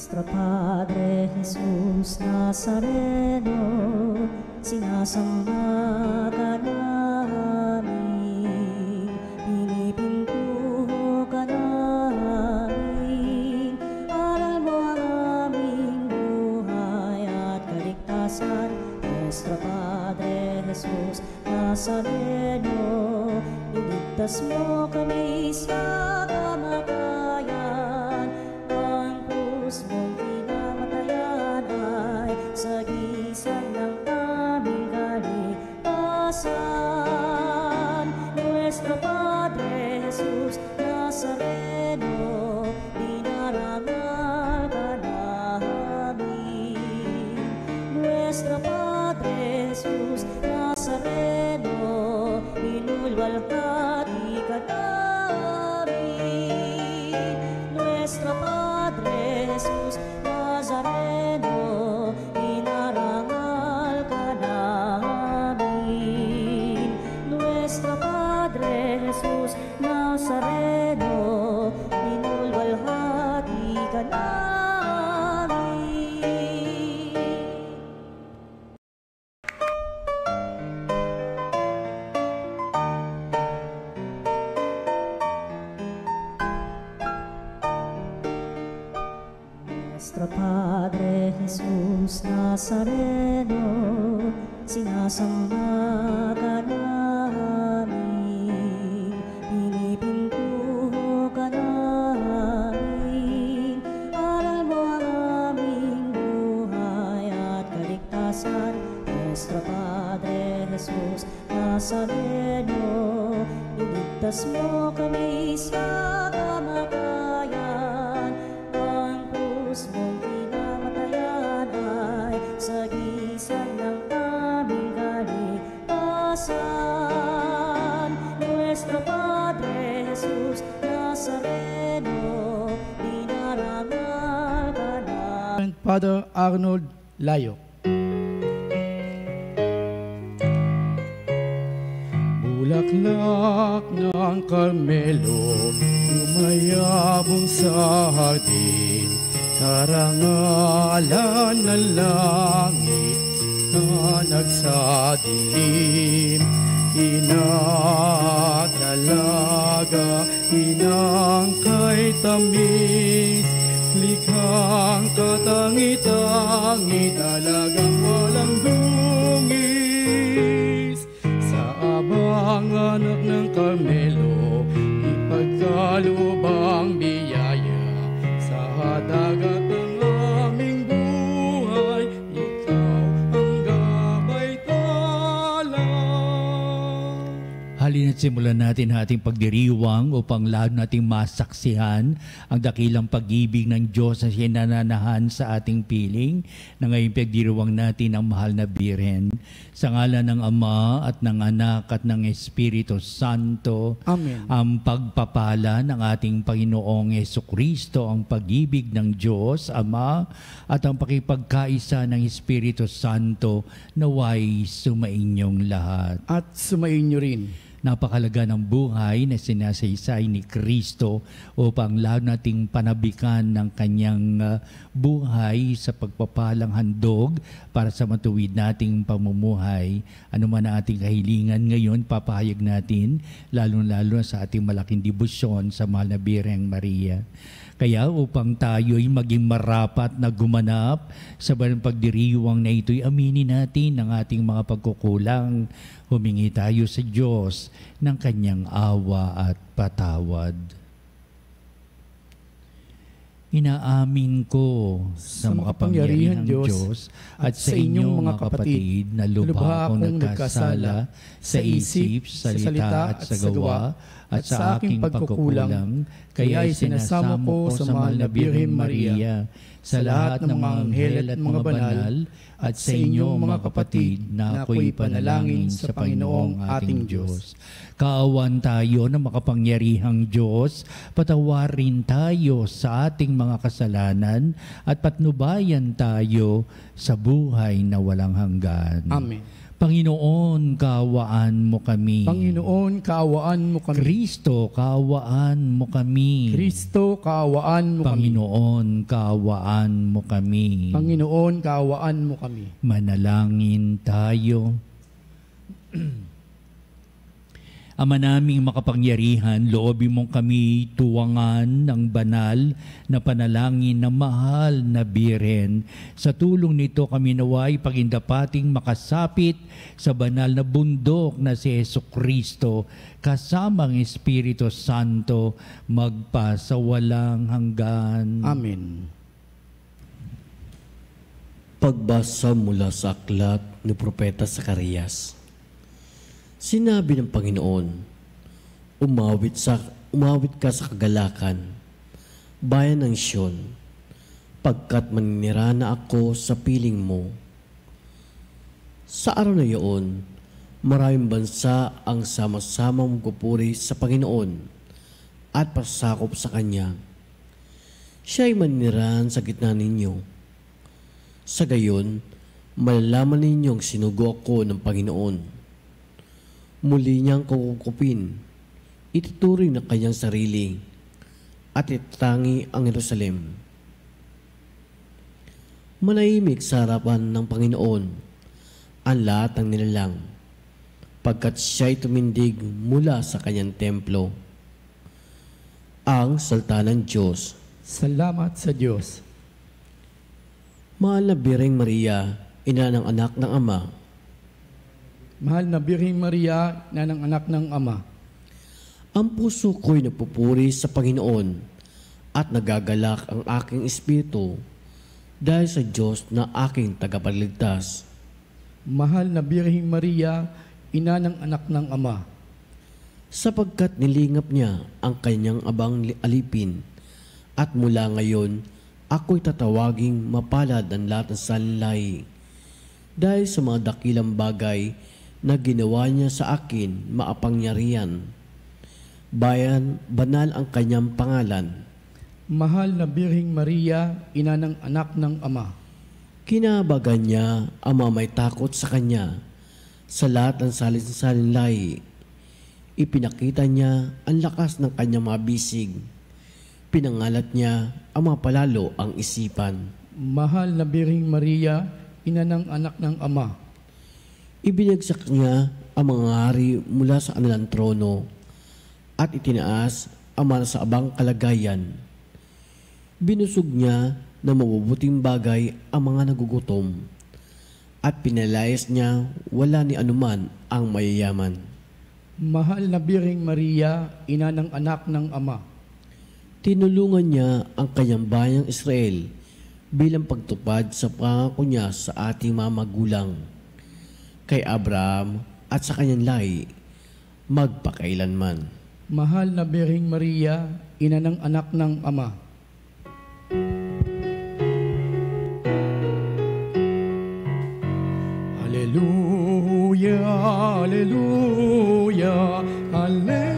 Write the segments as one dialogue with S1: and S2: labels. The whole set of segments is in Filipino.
S1: Nuestro Padre Jesús Nazareno, sinasamba ka namin, pinipintuho ka namin, aral mo ang aming buhay at kaligtasan. Nuestro Padre Jesús Nazareno, iligtas mo kami sa kamatayan, ang krus mong pinamatayan ay sagisag ng aming kaligtasan. Nuestro Padre Jesús Nazareno, dinarangal ka namin. Nuestro Padre Jesús Nazareno, inulwalhati ka namin. Nuestro Padre Jesús Nazareno, inarangal ka namin. Nuestro Padre Jesús Nazareno, inulwalhati ka namin. Nuestro Padre Jesús Nazareno, sinasamba ka namin, pinipintuho ka namin, aral mo ang aming buhay at kaligtasan. Nuestro Padre Jesús Nazareno, iligtas mo kami sa kamatayan, ang krus mong pinamatayan ay sagisag ng aming kaligtasan. Nuestro Padre Jesús Nazareno, dinarangal ka namin.
S2: Father Arnold Layo. Bulaklak ng Carmelo, umayabong sa hardin, karangalan ng langit na nagsadilim. Inang dalaga, inang kay tamis, likhang katangi-tangi, talagang walang dungis. Sa abang anak ng Carmelo, ipagkalubang biyaya, sa dagat ng aming buhay, ikaw ang gabay tala.
S3: Halina't simulan natin ating pagdiriwang upang lalo nating masaksihan ang dakilang pag-ibig ng Diyos na sinananahan sa ating piling na ngayon pagdiriwang natin ang mahal na Birhen. Sa ngalan ng Ama at ng Anak at ng Espiritu Santo.
S2: Amen.
S3: Ang pagpapala ng ating Panginoong Jesucristo, ang pag-ibig ng Diyos Ama at ang pakipagkaisa ng Espiritu Santo naway sumainyong lahat.
S2: At sumainyo rin.
S3: Napakalaga ng buhay na sinasaysay ni Kristo upang lalo nating panabikan ng kanyang buhay sa pagpapalang handog para sa matuwid nating pamumuhay. Ano man ang ating kahilingan ngayon, papahayag natin, lalo-lalo sa ating malaking debosyon sa mahal na Birheng Maria. Kaya upang tayo'y maging marapat na gumanap sa banal pagdiriwang na ito'y aminin natin ang ating mga pagkukulang. Humingi tayo sa Diyos ng kanyang awa at patawad. Inaamin ko sa makapangyarihan Diyos at sa inyong mga kapatid na lubha akong nagkasala sa isip, salita at sa gawa at sa aking pagkukulang, kaya sinasamo ko sa mahal na Birhen Maria, sa lahat ng mga anghel at mga banal, at sa inyong mga kapatid na ako'y panalangin sa Panginoong ating Diyos. Kaawan tayo ng makapangyarihang Diyos, patawarin tayo sa ating mga kasalanan at patnubayan tayo sa buhay na walang hanggan.
S2: Amen.
S3: Panginoon, kaawaan mo kami.
S2: Panginoon, kaawaan mo kami.
S3: Kristo, kaawaan mo kami.
S2: Kristo, kaawaan mo kami.
S3: Panginoon, kaawaan mo kami.
S2: Panginoon, kaawaan mo kami.
S3: Manalangin tayo. Ama naming makapangyarihan, loobin mong kami tuwangan ng banal na panalangin na mahal na Birhen. Sa tulong nito kami naway pagindapating makasapit sa banal na bundok na si Jesucristo kasama ang Espiritu Santo magpasawalang hanggan.
S2: Amen.
S4: Pagbasa mula sa aklat ni Propeta Zacarias. Sinabi ng Panginoon, umawit ka sa kagalakan, bayan ng Siyon, pagkat maninira na ako sa piling mo. Sa araw na iyon, maraming bansa ang sama-samang magpupuri sa Panginoon at pasakop sa Kanya. Siya'y maninirahan sa gitna ninyo. Sa gayon, malalaman ninyong sinugo ako ng Panginoon. Muli niyang kukupin, ituturing ng kanyang sarili, at itatangi ang Jerusalem. Manahimik sa harapan ng Panginoon ang lahat ng nilalang, pagkat siya'y tumindig mula sa kanyang templo. Ang salita ng Diyos.
S2: Salamat sa Diyos.
S4: Mahal na Birheng Maria, ina ng anak ng Ama,
S2: Mahal na Birheng Maria, na ng anak ng Ama,
S4: ang puso ko'y nagpupuri sa Panginoon at nagagalak ang aking espiritu dahil sa Diyos na aking tagapagligtas.
S2: mahal na Birheng Maria, ina ng anak ng Ama,
S4: Sapagkat nilingap niya ang kanyang abang alipin at mula ngayon ako'y tatawaging mapalad ang lahat ng salinlahi dahil sa mga dakilang bagay na ginawa niya sa akin maapangyarihan. Banal ang kanyang pangalan.
S2: mahal na Birheng Maria, ina ng anak ng Ama,
S4: Kinabagan niya ang mga may takot sa kanya sa lahat ng salinlahi. Ipinakita niya ang lakas ng kanyang mga bisig. Pinangalat niya ang mga palalo ang isipan.
S2: mahal na Birheng Maria, ina ng anak ng Ama,
S4: Ibinagsak niya ang mga hari mula sa kanilang trono at itinaas ang mga sa abang kalagayan. Binusog niya ng mabubuting bagay ang mga nagugutom at pinalayas niya wala ni anuman ang mayayaman.
S2: mahal na Birheng Maria, ina ng anak ng Ama,
S4: Tinulungan niya ang kanyang bayang Israel bilang pagtupad sa pangako niya sa ating mga magulang, kay Abraham at sa kanyang lahi, magpakailanman.
S2: mahal na Birheng Maria, ina ng anak ng Ama, Hallelujah, Hallelujah, Hallelujah.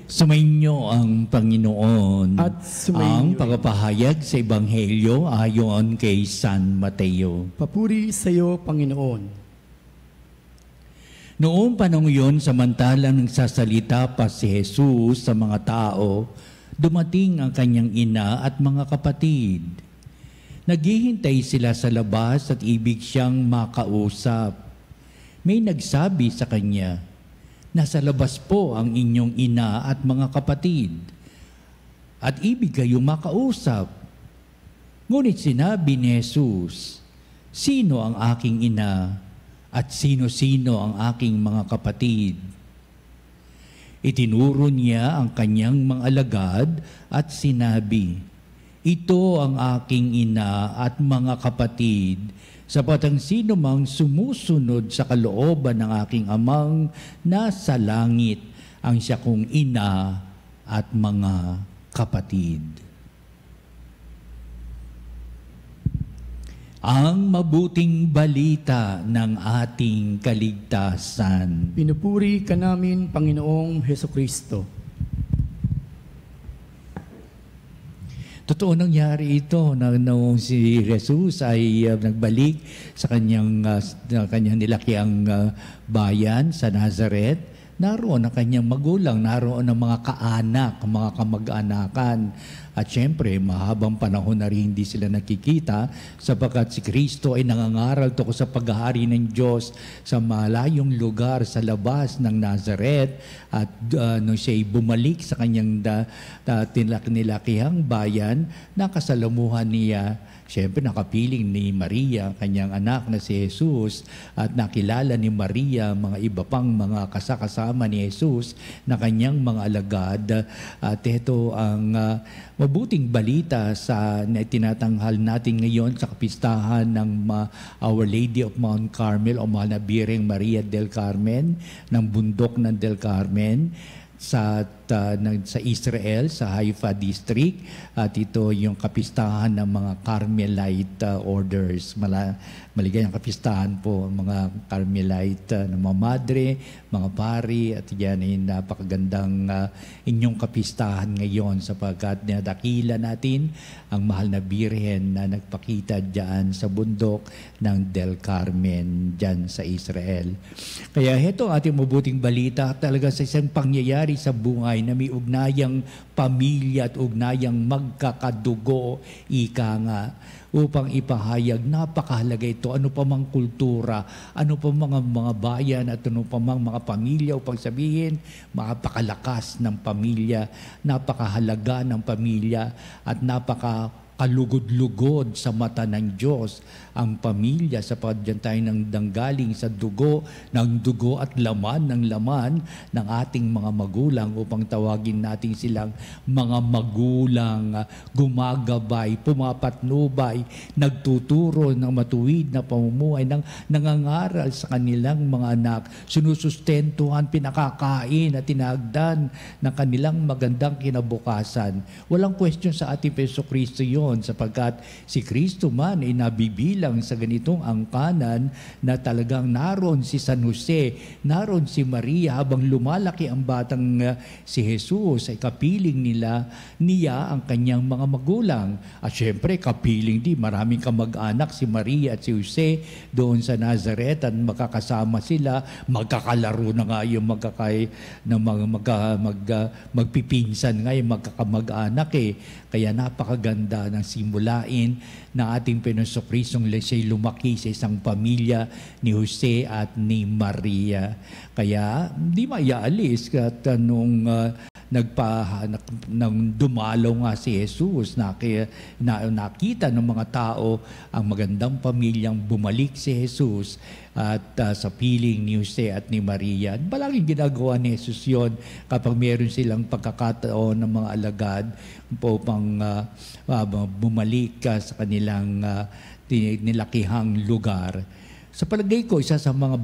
S3: Sumainyo ang Panginoon
S2: At sumainyo
S3: ang pagpapahayag sa Ebanghelyo ayon kay San Mateo.
S2: Papuri sa iyo, Panginoon.
S3: Noong panahon yun, samantalang nagsasalita pa si Jesus sa mga tao, dumating ang kanyang ina at mga kapatid. Naghihintay sila sa labas at ibig siyang makausap. May nagsabi sa kanya, "Nasa labas po ang inyong ina at mga kapatid, at ibig kayong makausap." Ngunit sinabi ni Jesus, "Sino ang aking ina at sino-sino ang aking mga kapatid?" Itinuro niya ang kanyang mga alagad at sinabi, "Ito ang aking ina at mga kapatid, sapat ang sino mang sumusunod sa kalooban ng aking amang nasa langit, ang siya kong ina at mga kapatid." ang mabuting balita ng ating kaligtasan.
S2: Pinupuri ka namin, Panginoong Hesukristo.
S3: Totoo nangyari ito na noong si Jesus ay nagbalik sa kanyang nilakiang bayan sa Nazareth. Naroon ang kanyang magulang, naroon ang mga kaanak, mga kamag-anakan. At syempre, mahabang panahon na rin hindi sila nakikita sapagkat si Kristo ay nangangaral tungkol sa paghahari ng Diyos sa malayong lugar sa labas ng Nazareth. At nung siya ay bumalik sa kanyang nilakihang bayan, nakasalamuhan niya. Siyempre, nakapiling ni Maria, kanyang anak na si Jesus, at nakilala ni Maria mga iba pang mga kasakasama ni Jesus na kanyang mga alagad. At ito ang mabuting balita na tinatanghal natin ngayon sa kapistahan ng Our Lady of Mount Carmel o Mahal na Birheng Maria del Carmen, ng bundok ng del Carmen, sa Israel, sa Haifa District. At ito yung kapistahan ng mga Carmelite orders. Maligayang kapistahan po ang mga Carmelite na mga madre, mga pari, at yan ay napakagandang inyong kapistahan ngayon sapagkat nadakila natin ang mahal na Birhen na nagpakita dyan sa bundok ng Del Carmen dyan sa Israel. Kaya ito ating mabuting balita talaga sa isang pangyayari sa buhay na may ugnayang pamilya at ugnayang magkakadugo, ika nga, upang ipahayag, napakahalaga ito. Ano pa mang kultura, ano pa mga bayan at ano pa mang mga pamilya, upang sabihin, napakalakas ng pamilya, napakahalaga ng pamilya, at kalugod-lugod sa mata ng Diyos ang pamilya sapagkat diyan tayo nanggaling sa dugo at laman ng ating mga magulang upang tawagin natin silang mga magulang, gumagabay, pumapatnubay, nagtuturo ng matuwid na pamumuhay, nangangaral sa kanilang mga anak, sinusustentuhan, pinakakain at tinagdan ng kanilang magandang kinabukasan. Walang question sa ating Jesucristo yun sapagkat si Kristo man ay nabibilang sa ganitong angkanan na talagang naroon si San Jose, naroon si Maria habang lumalaki ang batang si Jesus ay kapiling niya ang kanyang mga magulang. At syempre kapiling din maraming kamag-anak si Maria at si Jose doon sa Nazareth at magkakasama sila, magkakalaro na nga yung magpipinsan nga yung magkakamag-anak Kaya napakaganda ng simulain na ating Panginoong siya'y lumaki sa isang pamilya ni Jose at ni Maria. Kaya hindi maiaalis at nung dumalaw nga si Jesus, nakita ng mga tao ang magandang pamilyang bumalik si Jesus at sa piling ni Jose at ni Maria. Palaging ginagawa ni Jesus yun kapag meron silang pagkakataon ng mga alagad upang bumalik sa kanilang nilakihang lugar. Sa palagay ko, isa sa mga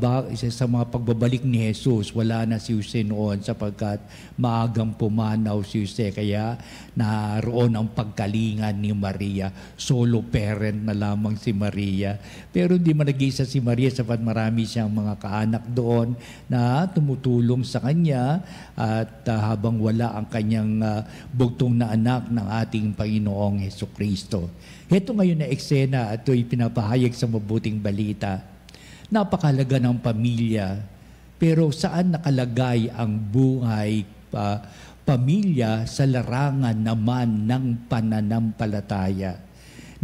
S3: pagbabalik ni Jesus, wala na si Jose noon sapagkat maagang pumanaw si Jose. Kaya naroon ang pagkalingan ni Maria. Solo parent na lamang si Maria. Pero hindi man nag-isa si Maria sapagkat marami siyang mga kaanak doon na tumutulong sa kanya at habang wala ang kanyang bugtong na anak ng ating Panginoong Hesukristo. Ito ngayon na eksena at ito'y pinapahayag sa mabuting balita. Napakahalaga ng pamilya, pero saan nakalagay ang buhay pamilya sa larangan naman ng pananampalataya?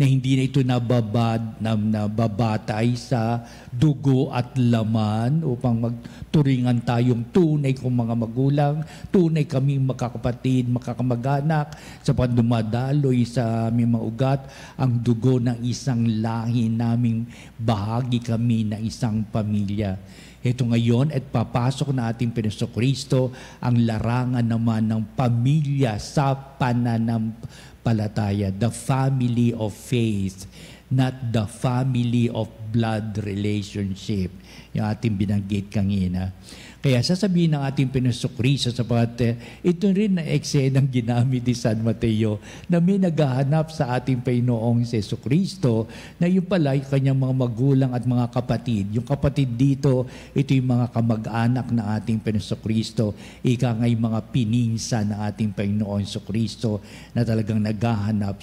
S3: Na hindi na ito nababatay sa dugo at laman upang magturingan tayong tunay kong mga magulang, tunay kaming magkakapatid, magkakamag-anak, sa pandumadaloy sa aming mga ugat, ang dugo ng isang lahi naming bahagi kami ng isang pamilya. Ito ngayon at papasok na ating Jesucristo ang larangan naman ng pamilya sa pananampalataya, the family of faith. not the family of blood relationship. Yung ating binanggit kanina. Kaya sasabihin ng ating Panginoon sapagat ito rin na eksenang ginamit ni San Mateo na may naghahanap sa ating Panginoong Jesucristo na yung pala yung kanyang mga magulang at mga kapatid. Yung kapatid dito, ito yung mga kamag-anak ng ating Panginoon. Ika nga yung mga pininsan ng ating Panginoon Jesucristo na talagang naghahanap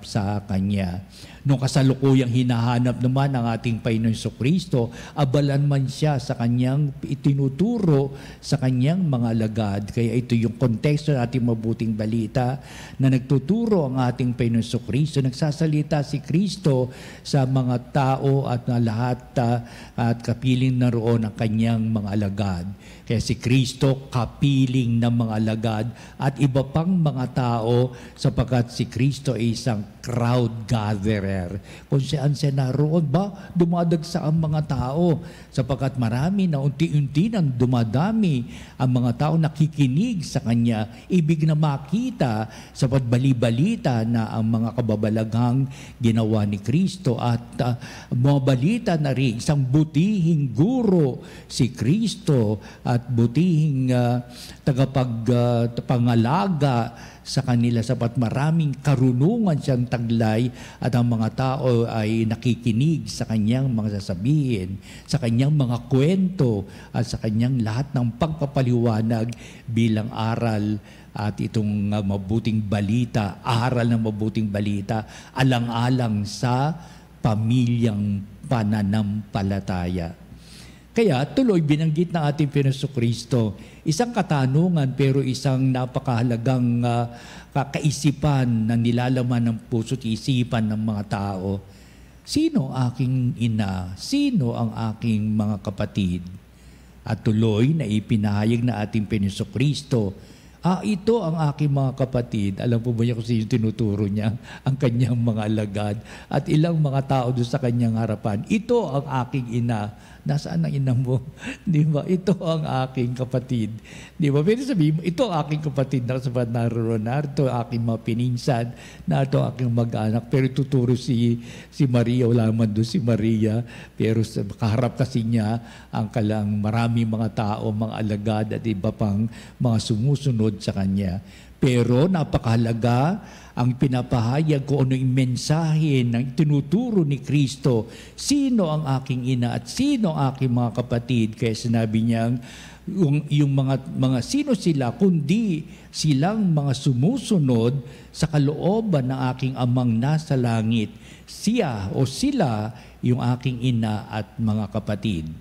S3: sa Kanya. Nung kasalukuyang hinahanap naman ng ating Panginoon Jesucristo, abalan man siya sa Kanyang itinuturo sa Kanyang mga alagad. Kaya ito yung konteksto ng ating mabuting balita na nagtuturo ang ating Panginoon Jesucristo. Nagsasalita si Kristo sa mga tao at na lahat at kapiling na roon ang Kanyang mga alagad. Kaya si Kristo kapiling ng mga alagad at iba pang mga tao sapagkat si Kristo ay isang crowd gatherer. Kung saan siya naroon ba, dumadagsa ang mga tao sapagkat marami na unti-unti nang dumadami ang mga tao nakikinig sa Kanya. Ibig na makita sapagkat bali-balita na ang mga kababalaghang ginawa ni Kristo at mga balita na rin isang butihing guro si Kristo at butihing tagapagpangalaga sa kanila sapat maraming karunungan siyang taglay at ang mga tao ay nakikinig sa kanyang mga sasabihin, sa kanyang mga kwento at sa kanyang lahat ng pagpapaliwanag bilang aral at itong mabuting balita, aral ng mabuting balita, alang-alang sa pamilyang pananampalataya. Kaya tuloy binanggit ng ating Panginoon Kristo, isang katanungan pero isang napakahalagang kaisipan na nilalaman ng puso't isipan ng mga tao. Sino aking ina? Sino ang aking mga kapatid? At tuloy na ipinahayag na ating Panginoon Kristo, ito ang aking mga kapatid. Alam po ba niya kung sino tinuturo niya? Ang kanyang mga alagad at ilang mga tao doon sa kanyang harapan. Ito ang aking ina. Nasaan ang ina mo? Di ba? Ito ang aking kapatid. Di ba? Pero sabihin mo, ito ang aking kapatid na sapat naroon na. Ito ang aking mga pininsan. Na ito ang aking mag-anak. Pero tuturo si Maria. Wala man doon si Maria. Pero kaharap kasi niya ang kalang marami mga tao, mga alagad at iba pang mga sumusunod sa kanya. Pero napakahalaga ang pinapahayag ko ano yung mensahe ng tinuturo ni Kristo. Sino ang aking ina at sino ang aking mga kapatid? Kaya sinabi niyang yung mga sino sila kundi silang mga sumusunod sa kalooban ng aking amang nasa langit. Siya o sila yung aking ina at mga kapatid.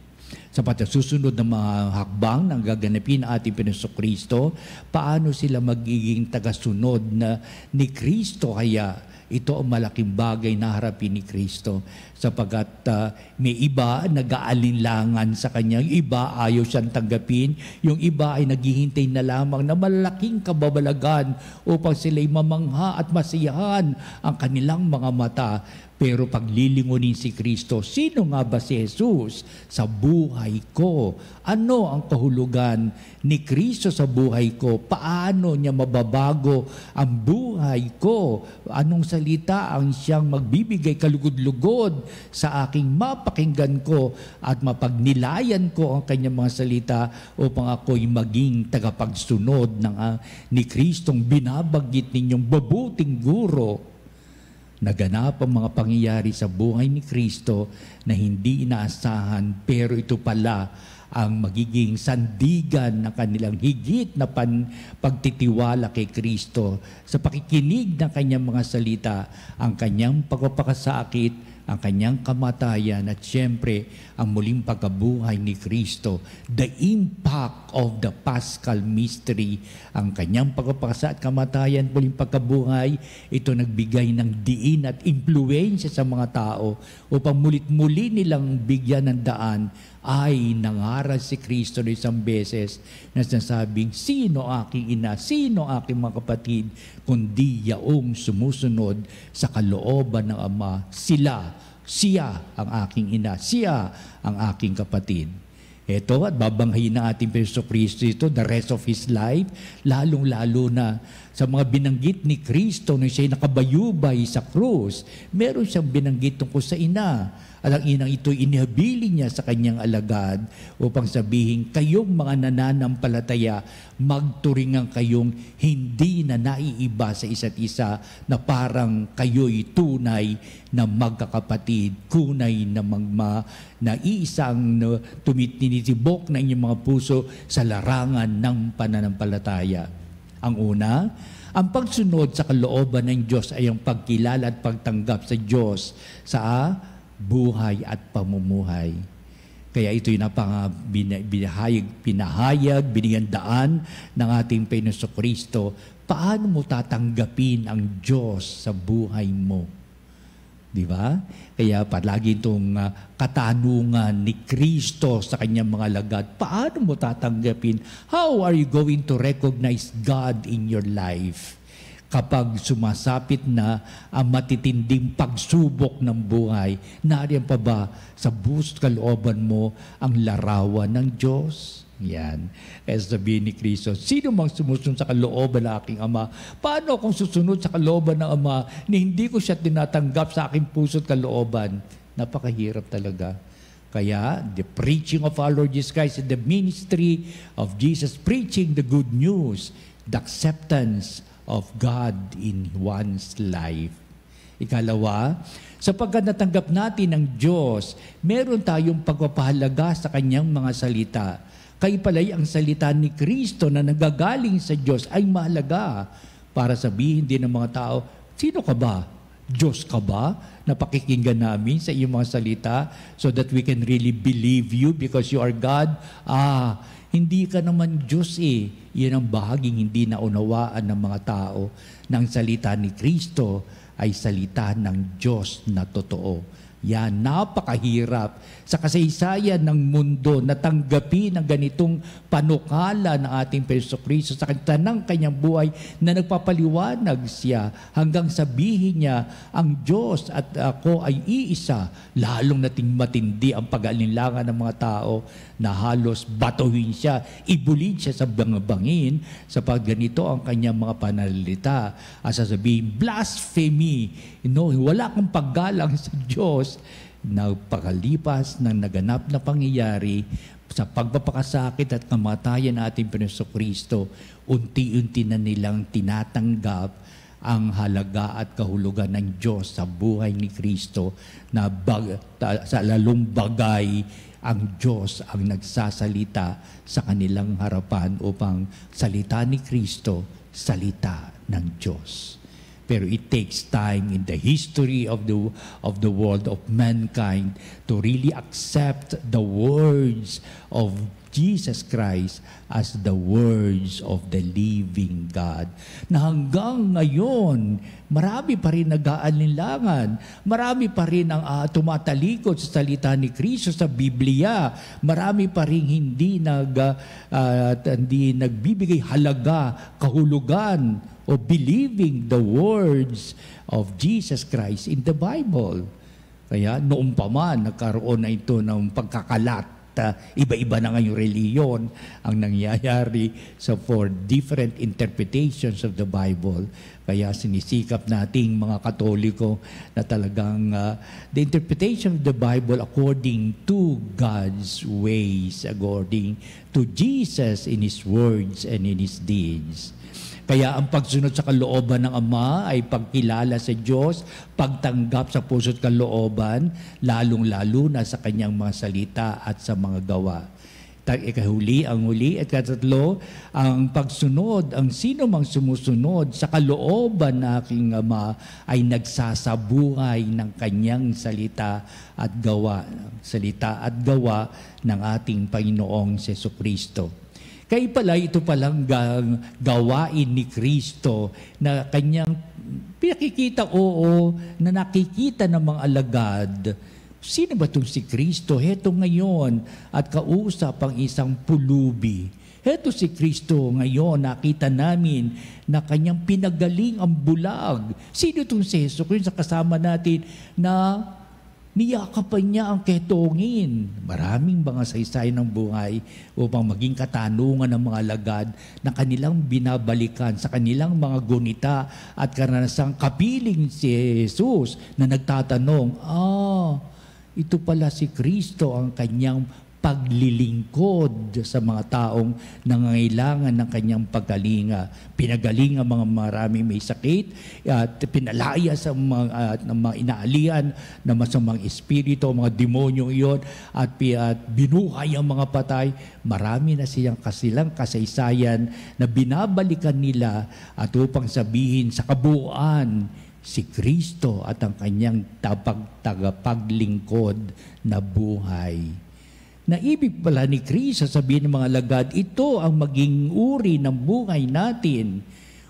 S3: Sapat susunod ng mga hakbang ng gaganapin ng ating Panginoon Kristo, paano sila magiging tagasunod na ni Kristo? Kaya ito ang malaking bagay na harapin ni Kristo sapagat may iba nag-aalinlangan sa Kanya, yung iba ayaw siyang tanggapin, yung iba ay naghihintay na lamang na malaking kababalagan upang sila'y mamangha at masiyahan ang kanilang mga mata. Pero paglilingunin si Kristo, sino nga ba si Jesus sa buhay ko? Ano ang kahulugan ni Kristo sa buhay ko? Paano niya mababago ang buhay ko? Anong salita ang siyang magbibigay kalugod-lugod sa aking mapakinggan ko at mapagnilayan ko ang kanyang mga salita upang ako'y maging tagapagsunod ni Kristong binabanggit ninyong mabuting guro? Naganap ang mga pangyayari sa buhay ni Kristo na hindi inaasahan pero ito pala ang magiging sandigan ng kanilang higit na pagtitiwala kay Kristo sa pakikinig ng kanyang mga salita, ang kanyang pagpapakasakit, ang kanyang kamatayan at siyempre ang muling pagkabuhay ni Kristo. The impact of the Paschal Mystery, ang kanyang pagpapakasa at kamatayan, muling pagkabuhay, ito nagbigay ng diin at impluensya sa mga tao upang mulit-muli nilang bigyan ng daan ay nangaral si Kristo na isang beses na sinasabing, sino aking ina, sino aking mga kapatid, kundi yaong sumusunod sa kalooban ng Ama. Siya ang aking ina, siya ang aking kapatid. Ito, at babanghayin ng ating Kristo ito the rest of His life, lalong-lalo na sa mga binanggit ni Kristo nung siya'y nakabayubay sa krus. Meron siyang binanggit tungkol sa ina. At ang inang ito, inihabilin niya sa kanyang alagad upang sabihin, kayong mga nananampalataya, magturingan kayong hindi na naiiba sa isa't isa na parang kayo'y tunay na magkakapatid, kunay na na iisang tumitinitibok na inyong mga puso sa larangan ng pananampalataya. Ang una, ang pagsunod sa kalooban ng Diyos ay ang pagkilala at pagtanggap sa Diyos sa buhay at pamumuhay. Kaya ito'y pinahayag, binigandaan ng ating Panginoon Kristo. Paano mo tatanggapin ang Diyos sa buhay mo? Di ba? Kaya palagi itong katanungan ni Kristo sa kanyang mga alagad. Paano mo tatanggapin? How are you going to recognize God in your life? Kapag sumasapit na ang matitinding pagsubok ng buhay, nariyan pa ba sa buong kalooban mo ang larawan ng Diyos? Yan. Kaya sabihin ni Kristo, sino mang sumusunod sa kalooban ng aking Ama? Paano akong susunod sa kalooban ng Ama na hindi ko siya tinatanggap sa aking puso at kalooban? Napakahirap talaga. Kaya, the preaching of our Lord Jesus Christ and the ministry of Jesus preaching the good news, the acceptance of God in one's life. Ikalawa, sapagkat natanggap natin ng Diyos, meron tayong pagpapahalaga sa kanyang mga salita. Kaya pala'y ang salita ni Kristo na nagagaling sa Diyos ay mahalaga para sabihin din ng mga tao, sino ka ba? Diyos ka ba? Napakikinggan namin sa iyong mga salita so that we can really believe you because you are God. Hindi ka naman Diyos eh. Yan ang bahaging hindi naunawaan ng mga tao ng salita ni Kristo ay salita ng Diyos na totoo. Yan, napakahirap sa kasaysayan ng mundo na tanggapin ang ganitong panukala ng ating Kristo sa tanang kanyang buhay na nagpapaliwanag siya hanggang sabihin niya, ang Diyos at ako ay iisa, lalong nating matindi ang pag-alinlangan ng mga tao na halos batuhin siya, ibulid siya sa bangin sa pagganito ang kanyang mga panalita. At sasabihin, blasphemy, wala kang paggalang sa Diyos. Nagpakalipas ng naganap na pangyayari sa pagpapakasakit at kamatayan ng ating Panginoon Kristo, unti-unti na nilang tinatanggap ang halaga at kahulugan ng Diyos sa buhay ni Kristo na sa lalong bagay ang Diyos ang nagsasalita sa kanilang harapan upang salita ni Kristo, salita ng Diyos. Pero it takes time in the history of the world, of mankind, to really accept the words of Jesus Christ as the words of the living God. Na hanggang ngayon, marami pa rin nag-aalinlangan, marami pa rin ang tumatalikod sa salita ni Kristo sa Biblia, marami pa rin hindi nagbibigay halaga, kahulugan, o believing the words of Jesus Christ in the Bible. Kaya noong pa man, nagkaroon na ito ng pagkakalat. Iba-iba na ngayong reliyon ang nangyayari for different interpretations of the Bible. Kaya sinisikap nating mga Katoliko na talagang the interpretation of the Bible according to God's ways, according to Jesus in His words and in His deeds. Kaya ang pagsunod sa kalooban ng Ama ay pagkilala sa Diyos, pagtanggap sa puso't kalooban, lalong-lalo na sa kanyang mga salita at sa mga gawa. Ang huli at katatlo, ang pagsunod, ang sino mang sumusunod sa kalooban ng aking Ama ay nagsasabuhay ng kanyang salita at gawa ng ating Panginoong Jesucristo. Kaya pala, ito palang gawain ni Kristo na kanyang pinakikita, na nakikita ng mga alagad. Sino ba itong si Kristo? Heto ngayon at kausap ang isang pulubi. Heto si Kristo ngayon, nakita namin na kanyang pinagaling ang bulag. Sino itong si Jesucristo kasama natin na niyakapan niya ang ketongin. Maraming mga saysay ng buhay upang maging katanungan ng mga alagad na kanilang binabalikan sa kanilang mga gunita at karanasang kapiling si Jesus na nagtatanong, ito pala si Kristo ang kanyang paglilingkod sa mga taong nangangailangan ng kanyang pagkalinga. Pinagaling ang mga maraming may sakit at pinalaya sa mga inaalian na masamang espiritu, mga demonyo iyon at binuhay ang mga patay. Marami na silang kasaysayan na binabalikan nila at upang sabihin sa kabuuan, si Kristo at ang kanyang tagapaglingkod na buhay. Naibig pala ni Kristo sabihin ng mga alagad, ito ang maging uri ng buhay natin.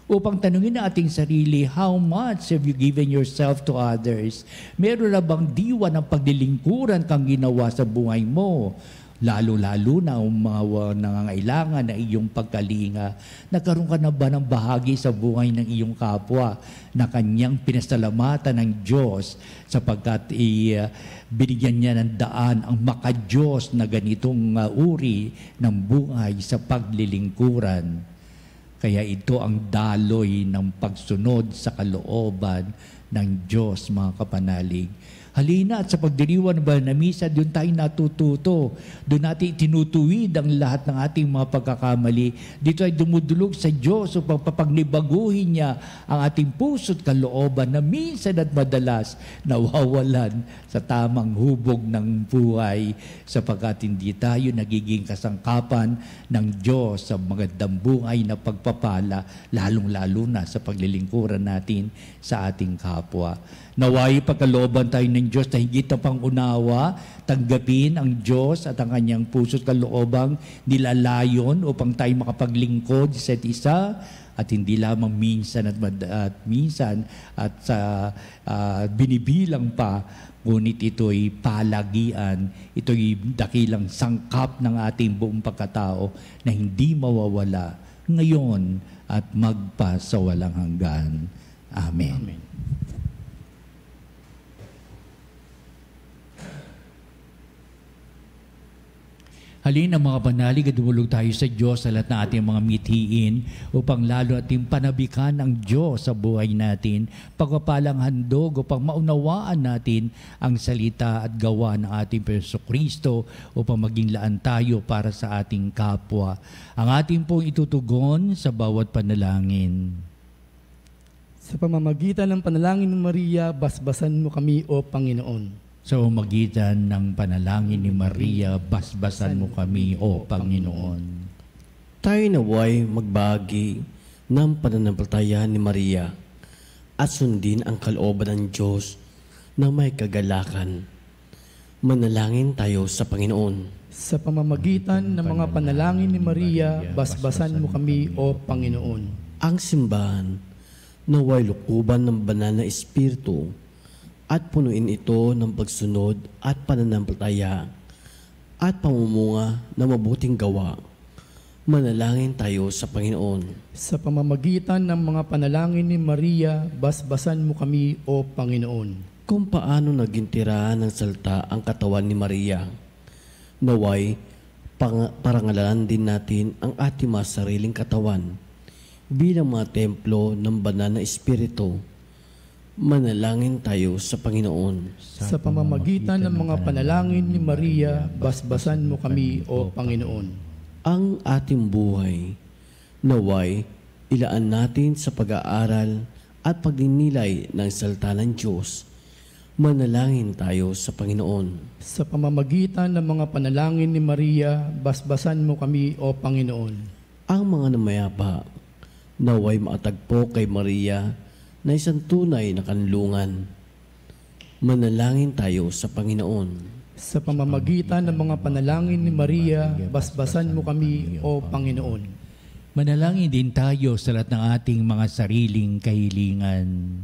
S3: Upang tanungin na ating sarili, how much have you given yourself to others? Meron na bang diwa ng paglilingkuran kang ginawa sa buhay mo? Lalo-lalo na ang mga nangangailangan na iyong pagkalinga. Nagkaroon ka na ba ng bahagi sa buhay ng iyong kapwa na kanyang pinasalamatan ng Diyos sapagkat binigyan niya ng daan ang maka-Diyos na ganitong uri ng buhay sa paglilingkuran. Kaya ito ang daloy ng pagsunod sa kalooban ng Diyos, mga kapanalig. Halina at sa pagdiriwan ng misa, doon tayo natututo. Doon natin tinutuwid ang lahat ng ating mga pagkakamali. Dito ay dumudulog sa Diyos upang papagnibaguhin niya ang ating puso't kalooban na minsan at madalas nawawalan sa tamang hubog ng buhay sapagkat hindi tayo nagiging kasangkapan ng Diyos sa magandang buhay na pagpapala, lalong-lalo na sa paglilingkuran natin sa ating kapwa. Naway pagkalooban tayo ng Diyos na higit na pangunawa, tanggapin ang Diyos at ang kanyang puso't kaloobang nilalayon upang tayo makapaglingkod sa isa't isa at hindi lamang minsan at sa binibilang pa, ngunit ito'y palagian, ito'y dakilang sangkap ng ating buong pagkatao na hindi mawawala ngayon at magpa sa walang hanggan. Amen. Amen. Halina mga panalig at dumulog tayo sa Diyos sa lahat ng ating mga mithiin upang lalo ating panabikan ang Diyos sa buhay natin, pagpapalang handog upang maunawaan natin ang salita at gawa ng ating Jesucristo upang maging laan tayo para sa ating kapwa. Ang ating pong itutugon sa bawat panalangin.
S2: Sa pamamagitan ng panalangin ng Maria, basbasan mo kami, O Panginoon.
S3: Sa umagitan ng panalangin ni Maria, basbasan mo kami, O Panginoon.
S4: Tayo naway magbagi ng pananampalataya ni Maria at sundin ang kalooban ng Diyos na may kagalakan. Manalangin tayo sa Panginoon.
S2: Sa pamamagitan ng mga panalangin ni Maria, basbasan mo kami, O Panginoon.
S4: Ang simbahan naway lukuban ng banal na Espiritu at punuin ito ng pagsunod at pananampalataya at pamumunga na mabuting gawa. Manalangin tayo sa Panginoon.
S2: Sa pamamagitan ng mga panalangin ni Maria, basbasan mo kami, O Panginoon.
S4: Kung paano naging tira ng salta ang katawan ni Maria, naway parangalanan din natin ang ating mga sariling katawan bilang mga templo ng banal na Espiritu. Manalangin tayo sa Panginoon.
S2: Sa pamamagitan ng mga panalangin ni Maria, basbasan mo kami, O Panginoon.
S4: Ang ating buhay, naway, ilaan natin sa pag-aaral at pagninilay ng salita ng Diyos. Manalangin tayo sa Panginoon.
S2: Sa pamamagitan ng mga panalangin ni Maria, basbasan mo kami, O Panginoon.
S4: Ang mga namayapa, naway makatagpo kay Maria na isang tunay na kanlungan. Manalangin tayo sa Panginoon.
S2: Sa pamamagitan ng mga panalangin ni Maria, basbasan mo kami, O Panginoon.
S3: Manalangin din tayo sa lahat ng ating mga sariling kahilingan.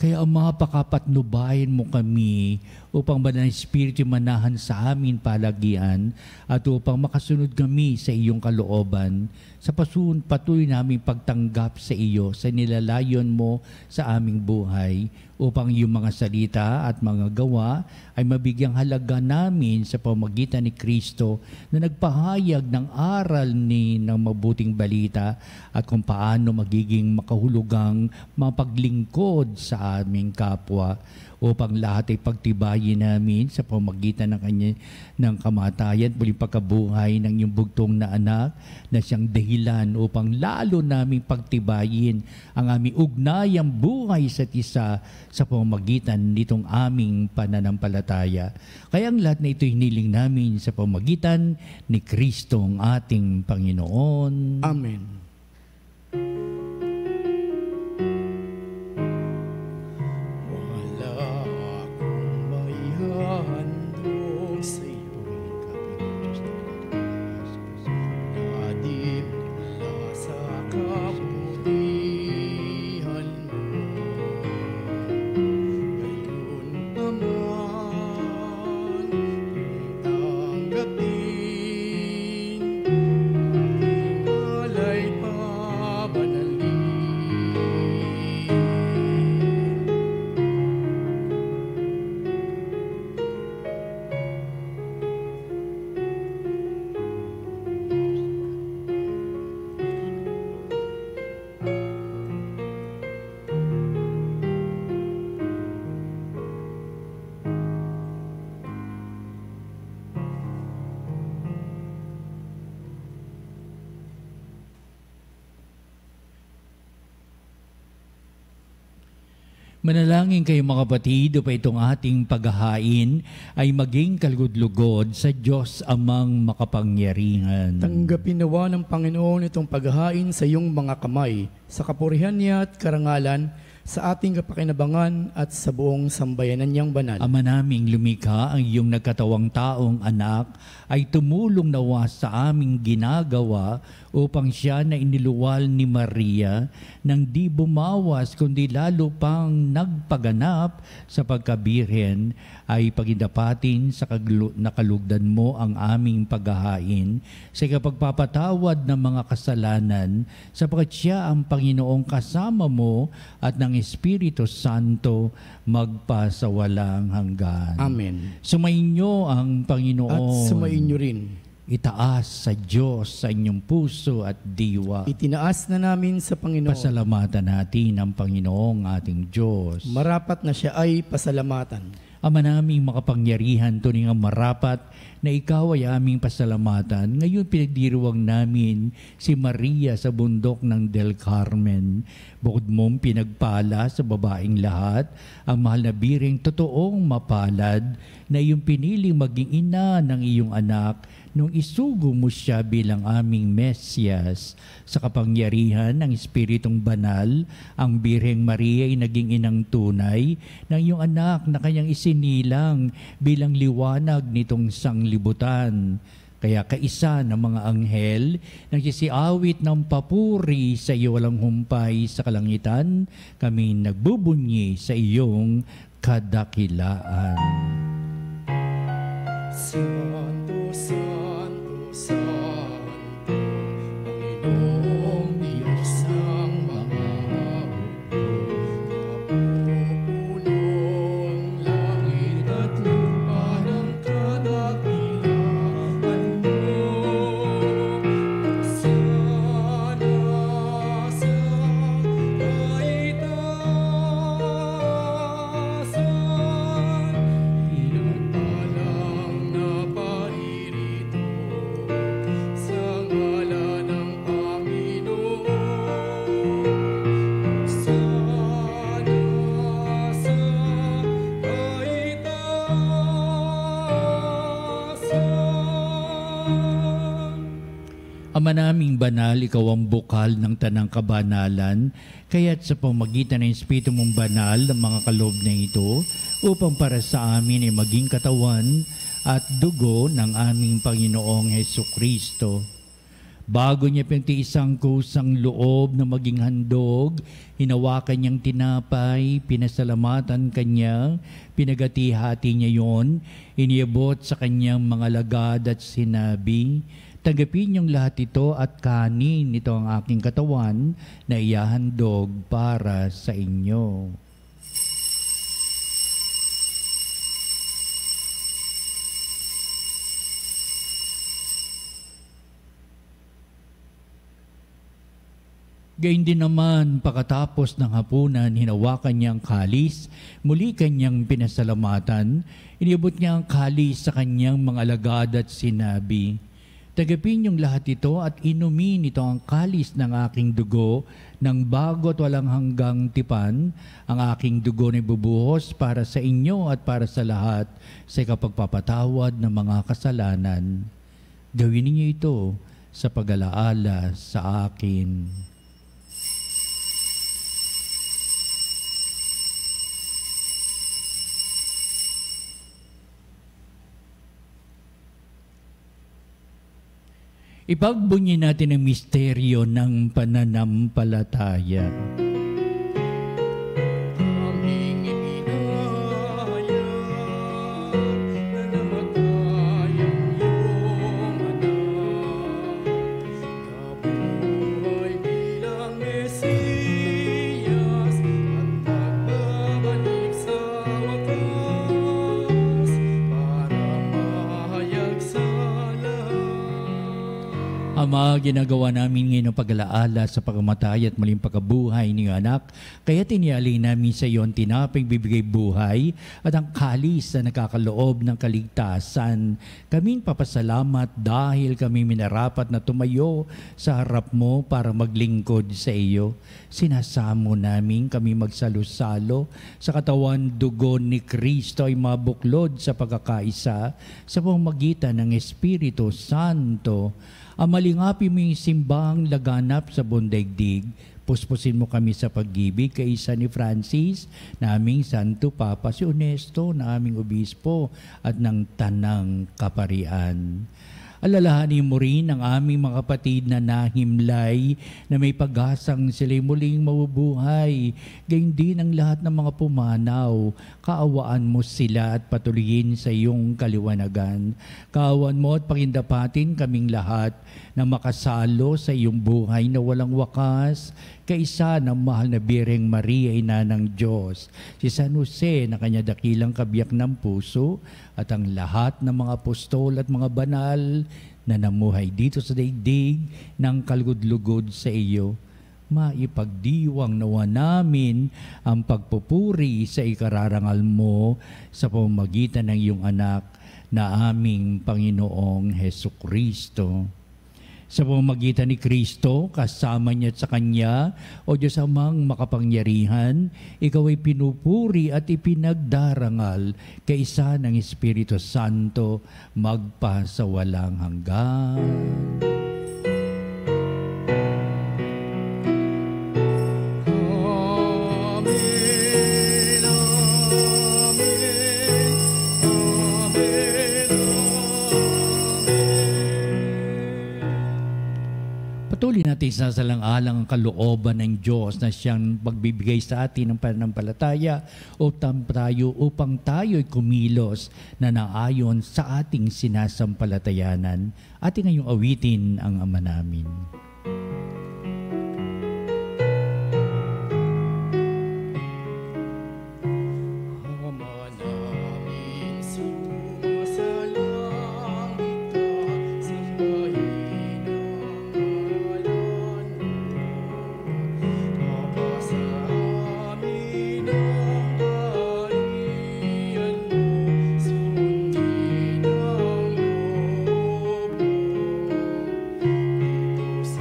S3: Kaya ang mga pakapatnubayan mo kami upang banal na Espiritu manahan sa amin palagian at upang makasunod kami sa iyong kalooban sa patuloy naming pagtanggap sa iyo sa nilalayon mo sa aming buhay upang yung mga salita at mga gawa ay mabigyang halaga namin sa pamamagitan ni Kristo na nagpahayag ng aral ng mabuting balita at kung paano magiging makahulugang mapaglingkod sa aming kapwa upang lahat ay pagtibayin namin sa pamamagitan ng kanya ng kamatayan, muling pagkabuhay ng iyong bugtong na anak na siyang dahilan upang lalo naming pagtibayin ang aming ugnayang buhay sa isa sa pamamagitan nitong aming pananampalataya. Kaya ang lahat na ito hiniling namin sa pamamagitan ni Kristo ang ating Panginoon.
S2: Amen. Wala akong maihandog sa iyo, nadimula sa kabutihan mo. Ngayon naman, tanggapin aking alay pabanalin.
S3: Manalangin kayo mga kapatid, upang itong ating paghahain ay maging kalugod-lugod sa Diyos amang makapangyarihan.
S2: Tanggapin nawa ng Panginoon itong paghahain sa iyong mga kamay, sa kapurihan niya at karangalan, sa ating kapakinabangan at sa buong sambayanan niyang banal.
S3: Ama naming lumikha, ang iyong nagkatawang taong anak ay tumulong nawa sa aming ginagawa upang siya na iniluwal ni Maria nang di bumawas kundi lalo pang nagpaganap sa pagkabirhen ay pagindapatin sa nakalugdan mo ang aming paghahain sa kapagpapatawad ng mga kasalanan sapagkat siya ang Panginoong kasama mo at ng Espiritu Santo magpasawalang hanggan.
S2: Amen.
S3: Sumainyo ang Panginoon.
S2: At sumainyo rin.
S3: Itaas sa Diyos sa inyong puso at diwa.
S2: Itinaas na namin sa Panginoon.
S3: Pasalamatan natin ang Panginoong ating Diyos.
S2: Marapat na siya ay pasalamatan.
S3: Ama naming makapangyarihan, tuning ang marapat na ikaw ay aming pasalamatan. Ngayon pinagdiruwang namin si Maria sa bundok ng Del Carmen. Bukod mong pinagpala sa babaeng lahat, ang mahal na biring totoong mapalad na iyong piniling maging ina ng iyong anak nung isugo mo siya bilang aming Mesyas. Sa kapangyarihan ng Espiritong Banal, ang Birheng Maria ay naging inang tunay ng iyong anak na kanyang isinilang bilang liwanag nitong sanglibutan. Kaya kaisa ng mga anghel nagsisiawit ng papuri sa iyo walang humpay sa kalangitan, kami nagbubunyi sa iyong kadakilaan.
S2: Santo, Santo, Santo, Panginoong Diyos ng mga napupuno ang langit at lupa ng kadakilaan mo. Sana sa kaitaasan, pinagpalang na paririto sa ngalan ng Panginoon. Sana sa kaitaasan.
S3: Ama naming banal, ikaw ang bukal ng tanang kabanalan, kaya't sa pamagitan ng Espiritu mong banal ng mga kaloob na ito, upang para sa amin ay maging katawan at dugo ng aming Panginoong Hesukristo. Bago niya pinagtiisang kusang loob na maging handog, hinawakan niyang tinapay, pinasalamatan kanya, pinagati-hati niya yon, iniabot sa kanyang mga lagad at sinabi, "Tanggapin niyong lahat ito at kanin, ito ang aking katawan na ihahandog para sa inyo." Gayun din naman, pagkatapos ng hapunan, hinawakan niya ang kalis, muli kanyang pinasalamatan, inibot niya ang kalis sa kanyang mga alagad at sinabi, "Tagapin niyong lahat ito at inumin ito ang kalis ng aking dugo, ng bago at walang hanggang tipan. Ang aking dugo na ibubuhos para sa inyo at para sa lahat sa ikapagpapatawad ng mga kasalanan. Gawin niyo ito sa pag-alaala sa akin." Ipagbunyi natin ang misteryo ng pananampalataya.
S2: Aming ipinahayag na namatay ang iyong anak. Nabuhay bilang Mesiyas at magbabalik sa wakas para mahayag sa lahat.
S3: Ama, ginagawa namin ngayon ang pag-alaala sa pagkamatay at maling pagkabuhay ni anak, kaya tinialay namin sa iyo ang tinapay bibigay buhay at ang kalis na nakakaloob ng kaligtasan. Kaming papasalamat dahil kami minarapat na tumayo sa harap mo para maglingkod sa iyo. Sinasamo namin kami magsalo-salo sa katawan dugo ni Kristo ay mabuklod sa pagkakaisa sa pamamagitan ng Espiritu Santo. Amalingapi mo yung simbahang laganap sa buong daigdig. Puspusin mo kami sa pag-ibig kay San ni Francis, naming Santo Papa, si Ernesto, na aming obispo at ng Tanang Kaparian. Alalahanin mo rin ang aming mga kapatid na nahimlay na may pag-asang sila'y muling mabubuhay. Gayun din ang lahat ng mga pumanaw. Kaawaan mo sila at patuloyin sa iyong kaliwanagan. Kaawaan mo at pakindapatin kaming lahat na makasalo sa iyong buhay na walang wakas. Kaisa ng mahal na Birheng Maria, Ina ng Diyos, si San Jose na kanya dakilang kabiyak ng puso, at ang lahat ng mga apostol at mga banal na namuhay dito sa daigdig ng kalugod-lugod sa iyo. Maipagdiwang nawa namin ang pagpupuri sa ikararangal mo sa pamamagitan ng iyong anak na aming Panginoong Hesukristo. Sa pamamagitan ni Kristo, kasama niya at sa Kanya, o Diyos Amang makapangyarihan, ikaw ay pinupuri at ipinagdarangal kaisa ng Espiritu Santo magpa sa walang hanggan. Patuloy natin sasalang-alang ang kalooban ng Diyos na siyang magbibigay sa atin ng pananampalataya upang tayo'y kumilos na naayon sa ating sinasampalatayanan. Ating ngayong awitin ang Ama namin.
S2: Sa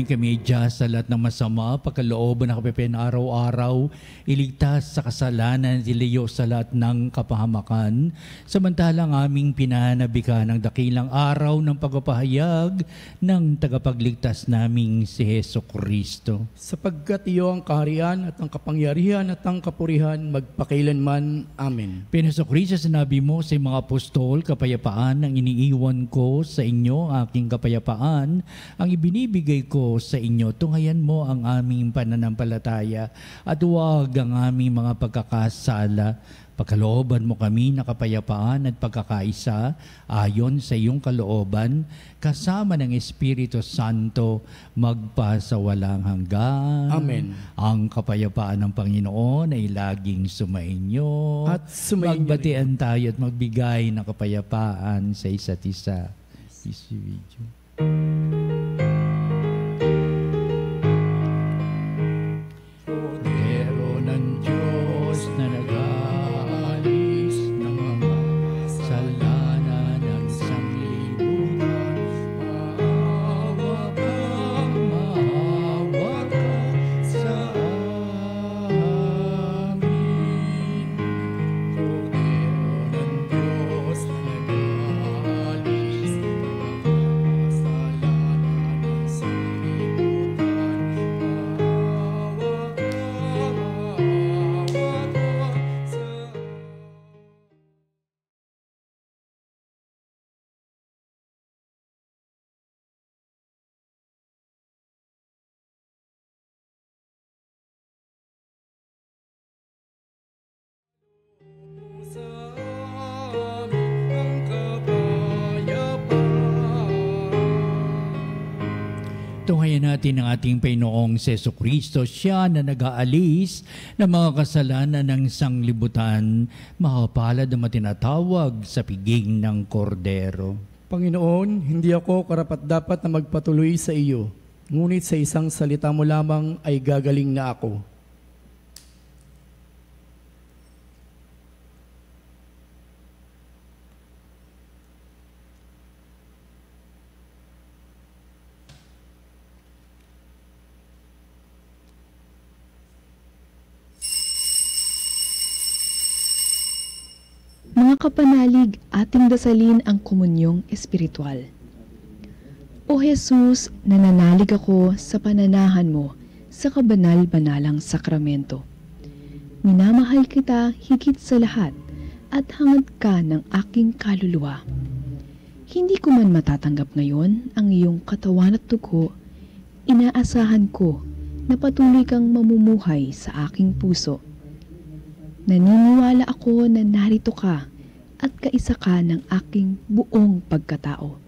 S3: namin kami adjust sa lahat ng masama, pagkalooban na kapipian araw-araw, iligtas sa kasalanan, diliyo sa lahat ng kapahamakan, samantalang aming pinanabikan ng dakilang araw ng pagpapahayag ng tagapagligtas naming si Heso Kristo.
S2: Sapagkat iyo ang kaharian at ang kapangyarihan at ang kapurihan magpakailanman. Amen.
S3: Pinaso Kristo, sinabi mo sa mga apostol, kapayapaan ang iniiwan ko sa inyo, aking kapayapaan ang ibinibigay ko sa inyo. Tunghayan mo ang aming pananampalataya at huwag ang aming mga pagkakasala. Pagkalooban mo kami na kapayapaan at pagkakaisa ayon sa iyong kalooban, kasama ng Espiritu Santo, magpasawalang hanggan.
S2: Amen.
S3: Ang kapayapaan ng Panginoon ay laging sumainyo.
S2: At sumainyo
S3: Magbatian tayo at magbigay ng kapayapaan sa isa't isa. Isi video. Kordero ng Diyos na nag-aalis ng mga kasalanan ng sanglibutan, maawa ka sa amin. Kordero ng Diyos na nag-aalis ng mga kasalanan ng sanglibutan, maawa ka sa amin ang kapayapaan. Tunghayan natin ang ating Panginoong Heso Kristo, siya na nag-aalis ng mga kasalanan ng sanglibutan, makapalad na matinatawag sa piging ng kordero.
S2: Panginoon, hindi ako karapat-dapat na magpatuloy sa iyo, ngunit sa isang salita mo lamang ay gagaling na ako.
S5: Mga kapanalig, ating dasalin ang komunyong espiritual. O Jesus, nananalig ako sa pananahan mo sa kabanal-banalang sakramento. Minamahal kita higit sa lahat at hangad ka ng aking kaluluwa. Hindi ko man matatanggap ngayon ang iyong katawan at dugo, inaasahan ko na patuloy kang mamumuhay sa aking puso. Naniniwala ako na narito ka at kaisa ka ng aking buong pagkatao.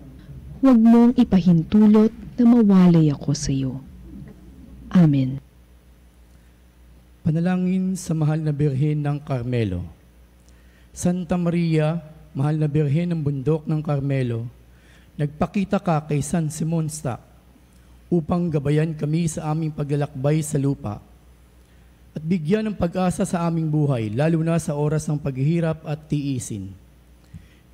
S5: Huwag mong ipahintulot na mawalay ako sa iyo. Amen.
S2: Panalangin sa mahal na Birhen ng Carmelo. Santa Maria, mahal na Birhen ng bundok ng Carmelo, nagpakita ka kay San Simon Stock upang gabayan kami sa aming paglalakbay sa lupa at bigyan ng pag-asa sa aming buhay, lalo na sa oras ng paghihirap at tiisin.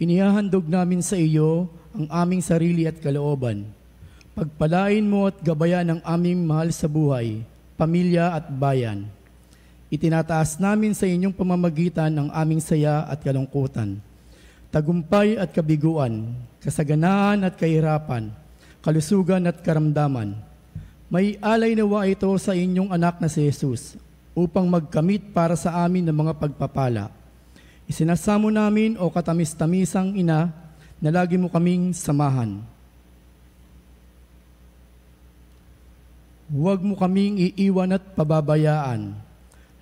S2: Inihahandog namin sa iyo ang aming sarili at kalooban. Pagpalain mo at gabayan ang aming mahal sa buhay, pamilya at bayan. Itinataas namin sa inyong pamamagitan ang aming saya at kalungkutan, tagumpay at kabiguan, kasaganaan at kahirapan, kalusugan at karamdaman. May alay nawa ito sa inyong anak na si Jesus, upang magkamit para sa amin ng mga pagpapala. Isinasamo namin o katamis-tamisang ina na lagi mo kaming samahan. Huwag mo kaming iiwan at pababayaan,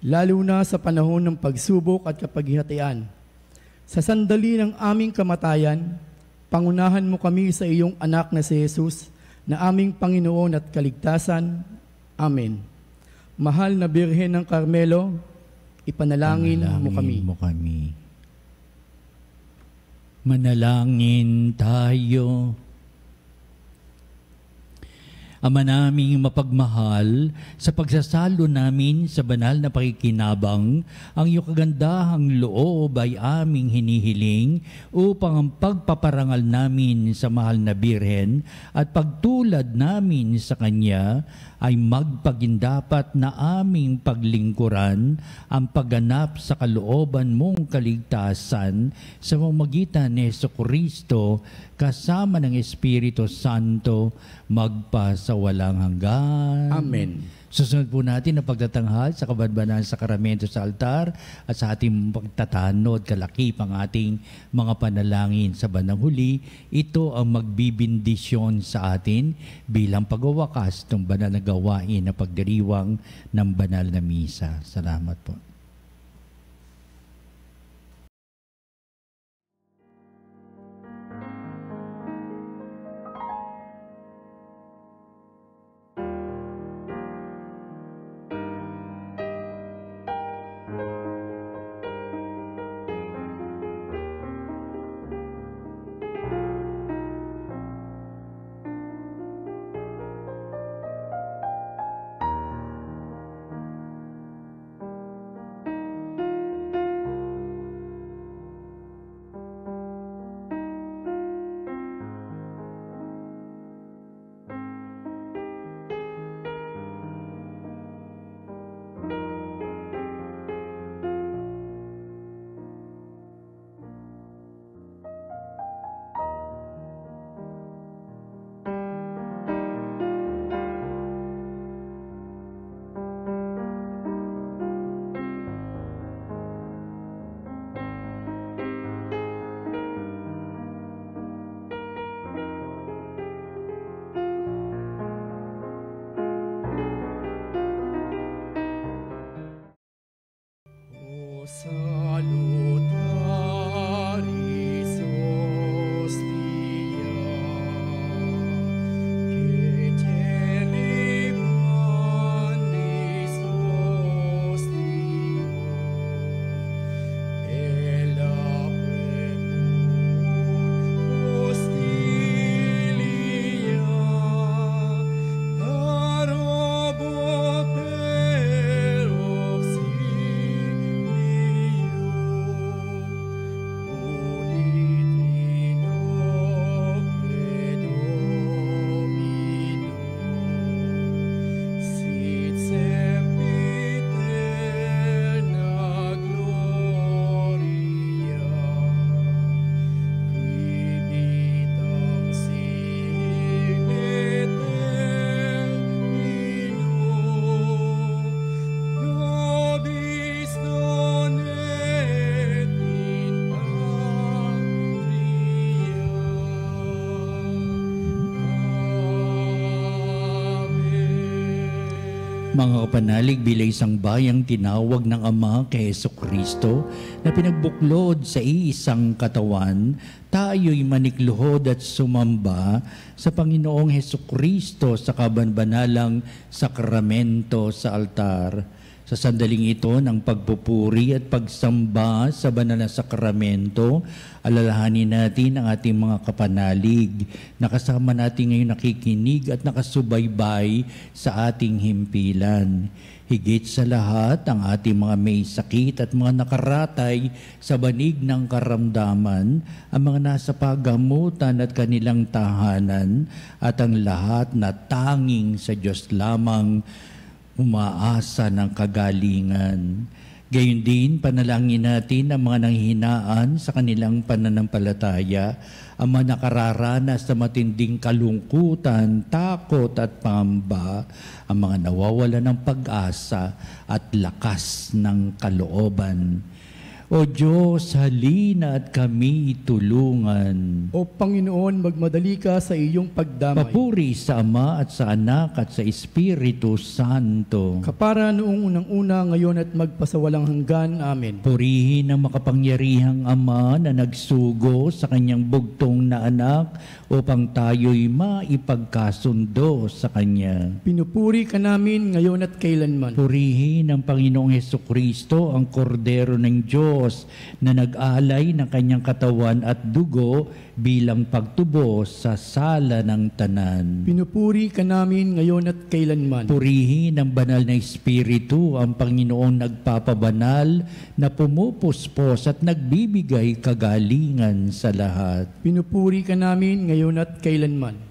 S2: lalo na sa panahon ng pagsubok at kapaghihatian. Sa sandali ng aming kamatayan, pangunahan mo kami sa iyong anak na si Jesus, na aming Panginoon at kaligtasan. Amen. Mahal na Birhen ng Carmelo, ipanalangin mo kami. Manalangin tayo.
S3: Ama naming mapagmahal, sa pagsasalo namin sa banal na pakikinabang, ang iyong kagandahang loob ay aming hinihiling upang ang pagpaparangal namin sa mahal na Birhen at pagtulad namin sa Kanya ay magpagindapat na aming paglingkuran ang pagganap sa kalooban mong kaligtasan sa pamamagitan ni Jesucristo kasama ng Espiritu Santo magpa sa walang hanggan.
S2: Amen.
S3: Susunod po natin ang pagtatanghal sa kabanbanal sakramento sa altar at sa ating pagtatanod kalakip ang ating mga panalangin sa bandang huli. Ito ang magbibindisyon sa atin bilang pagwawakas ng banal na gawain na pagdiriwang ng banal na misa. Salamat po.
S2: Salutaris hostia, que celebrantis hostia, ella primum hostilia, darobo per
S3: Mga kapanalig, bilang isang bayang tinawag ng Ama kay Jesucristo na pinagbuklod sa iisang katawan, tayo'y manikluhod at sumamba sa Panginoong Jesucristo sa kabanbanalang sakramento sa altar. Sa sandaling ito ng pagpupuri at pagsamba sa banal na sakramento, alalahanin natin ang ating mga kapanalig na kasama natin ngayon nakikinig at nakasubaybay sa ating himpilan. Higit sa lahat, ang ating mga may sakit at mga nakaratay sa banig ng karamdaman, ang mga nasa pagamutan at kanilang tahanan, at ang lahat na tanging sa Diyos lamang umaasa ng kagalingan. Gayon din, panalangin natin ang mga nanghihinaan sa kanilang pananampalataya, ang mga nakararanas sa matinding kalungkutan, takot at pangamba, ang mga nawawala ng pag-asa at lakas ng kalooban. O Diyos, halina at kami tulungan.
S2: O Panginoon, magmadali ka sa iyong pagdamay.
S3: Papuri sa Ama at sa Anak at sa Espiritu Santo.
S2: Kapara noong unang-una, ngayon at magpasawalang hanggan. Amen.
S3: Purihin ang makapangyarihang Ama na nagsugo sa kanyang bugtong na anak upang tayo'y maipagkasundo sa Kanya.
S2: Pinupuri ka namin ngayon at kailanman.
S3: Purihin ang Panginoong Jesucristo, ang Kordero ng Diyos Diyos na nag-alay ng kanyang katawan at dugo bilang pagtubos sa sala ng tanan.
S2: Pinupuri ka namin ngayon at kailanman.
S3: Purihin ng banal na Espiritu ang Panginoong nagpapabanal na pumupuspos at nagbibigay kagalingan sa lahat.
S2: Pinupuri ka namin ngayon at kailanman.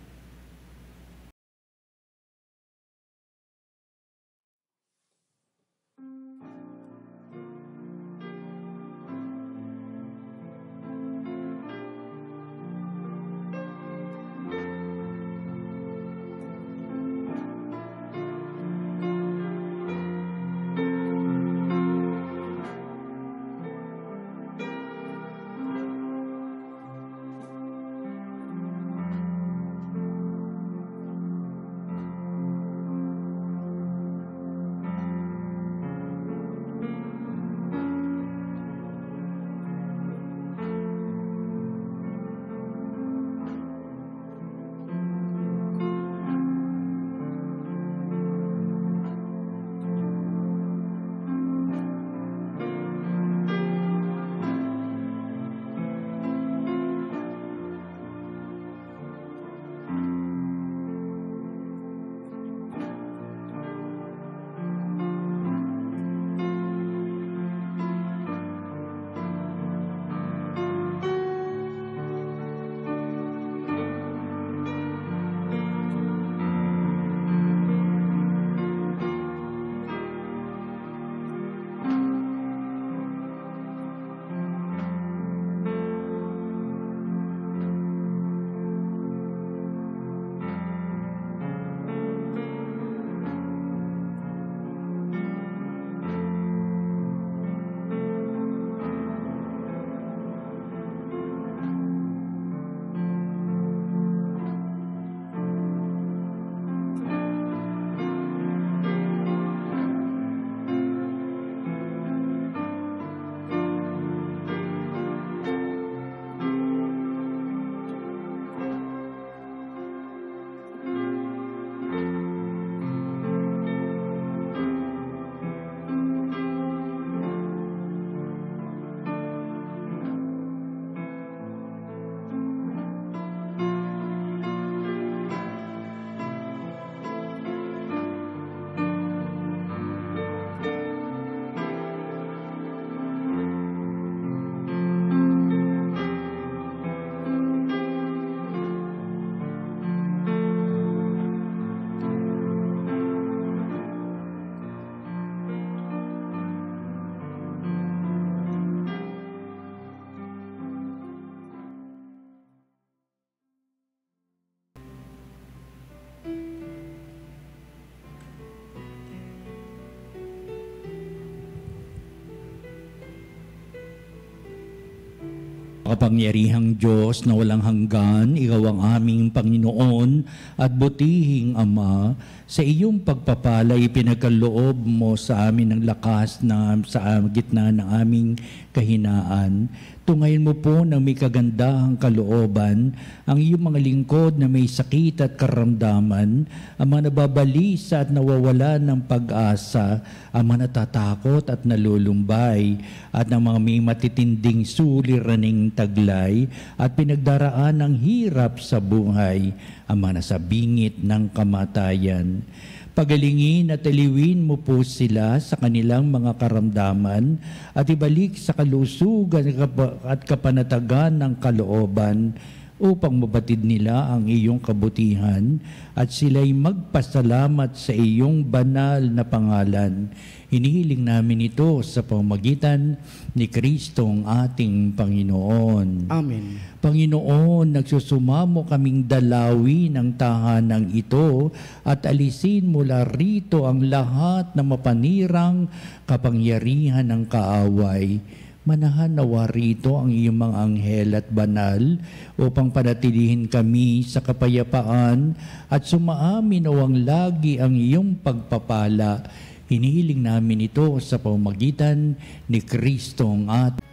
S3: Kapangyarihang Diyos na walang hanggan, Ikaw ang aming Panginoon at butihing Ama, sa iyong pagpapalay pinagkaloob mo sa amin ng lakas na sa gitna ng aming kahinaan. Tungayin mo po ng may kagandahang kalooban ang iyong mga lingkod na may sakit at karamdaman, ang mga nababalisa at nawawala ng pag-asa, ang mga natatakot at nalulumbay, at ang mga may matitinding suliraning taglay at pinagdaraan ng hirap sa buhay, ang mga nasa bingit ng kamatayan. Pagalingin at aliwin mo po sila sa kanilang mga karamdaman at ibalik sa kalusugan at kapanatagan ng kalooban upang mabatid nila ang iyong kabutihan at sila'y magpasalamat sa iyong banal na pangalan. Hinihiling namin ito sa pamamagitan ni Kristong ating Panginoon.
S2: Amen.
S3: Panginoon, nagsusumamo kaming dalawi ng tahanang ito at alisin mula rito ang lahat na mapanirang kapangyarihan ng kaaway. Manahan nawa rito ang iyong mga anghel at banal upang panatilihin kami sa kapayapaan at sumaamin nawang lagi ang iyong pagpapala. Hinihiling namin ito sa pamamagitan ni Kristong ating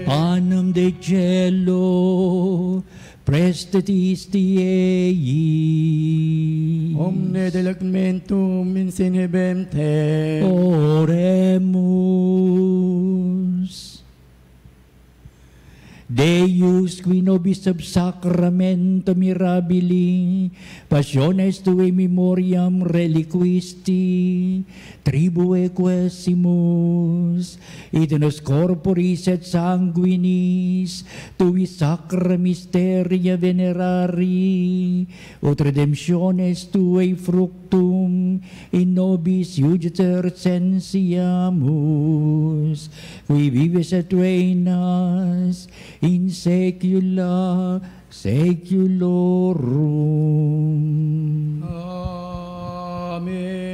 S3: Panem de cielo, prestatisti ei.
S2: Omne delectamentum in sine vente.
S3: Oremus. Deus qui nobis ab sacramento mirabili, passiones tue memoriam reliquisti, tribue quesimus, et nos corporis et sanguinis, tui sacra mysteria venerari, ut redemptiones tue fructum, in nobis iudicer sensiamus, qui vives et reinas, in saecula saeculorum.
S2: Amen.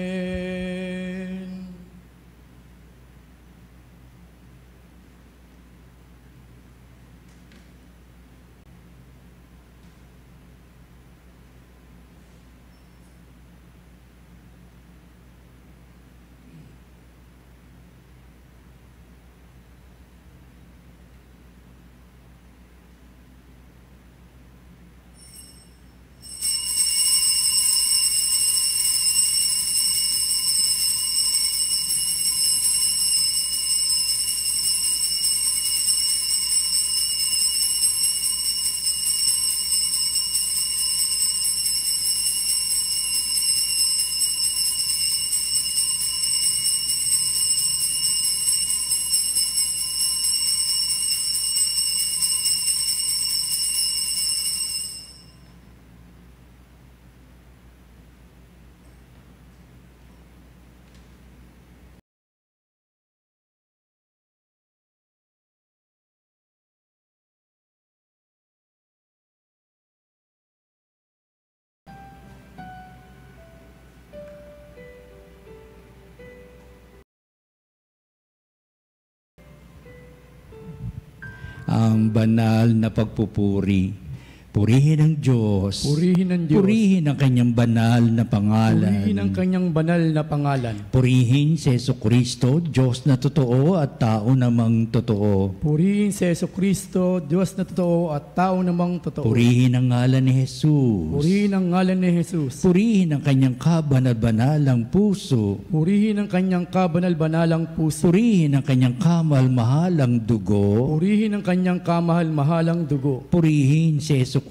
S3: Ang banal na pagpupuri. Purihin ang Diyos.
S2: Purihin ang Diyos.
S3: Purihin ang kanyang banal na pangalan.
S2: Purihin ang kanyang banal na pangalan.
S3: Purihin si Jesucristo, Diyos na totoo at tao namang totoo.
S2: Purihin si Jesucristo, Diyos na totoo at tao namang totoo.
S3: Purihin ang ngalan ni Jesus.
S2: Purihin ang ngalan ni Jesus.
S3: Purihin ang kanyang kabanal-banalang puso.
S2: Purihin ang kanyang kabanal-banalang puso.
S3: Purihin ang kanyang kamal-mahalang dugo.
S2: Purihin ang kanyang kamahal-mahalang dugo.
S3: Purihin si Jesucristo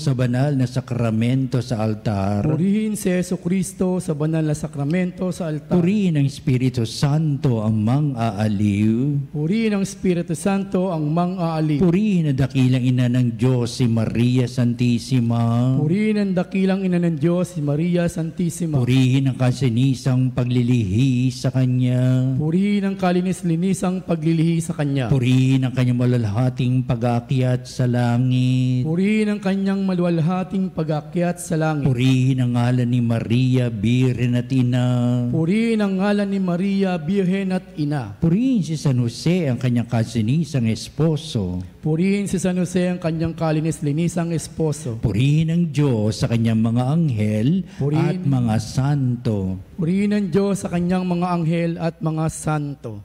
S3: sa banal na sakramento sa altar.
S2: Purihin si Jesucristo sa banal na sakramento sa altar.
S3: Purihin ang Espiritu Santo ang mang-aaliw.
S2: Purihin ang Espiritu Santo ang mang-aaliw.
S3: Purihin ang dakilang ina ng Diyos si Maria Santissima.
S2: Purihin ang dakilang ina ng Diyos si Maria Santissima.
S3: Purihin ang kasinisang paglilihi sa Kanya.
S2: Purihin ang kalinis-linisang paglilihi sa Kanya.
S3: Purihin ang kanyang malalhating pag-aakyat sa langit.
S2: Purihin ang kanyang maluwalhating pag-aakyat sa langit.
S3: Purihin ang ngalan ni Maria, Birhen at Ina.
S2: Purihin ang ngalan ni Maria, Birhen at Ina.
S3: Purihin si San Jose ang kanyang kasinisang esposo.
S2: Purihin si San Jose ang kanyang kalinis-linisang esposo.
S3: Purihin ang Diyos sa kanyang mga anghel at mga santo.
S2: Purihin ang Diyos sa kanyang mga anghel at mga santo.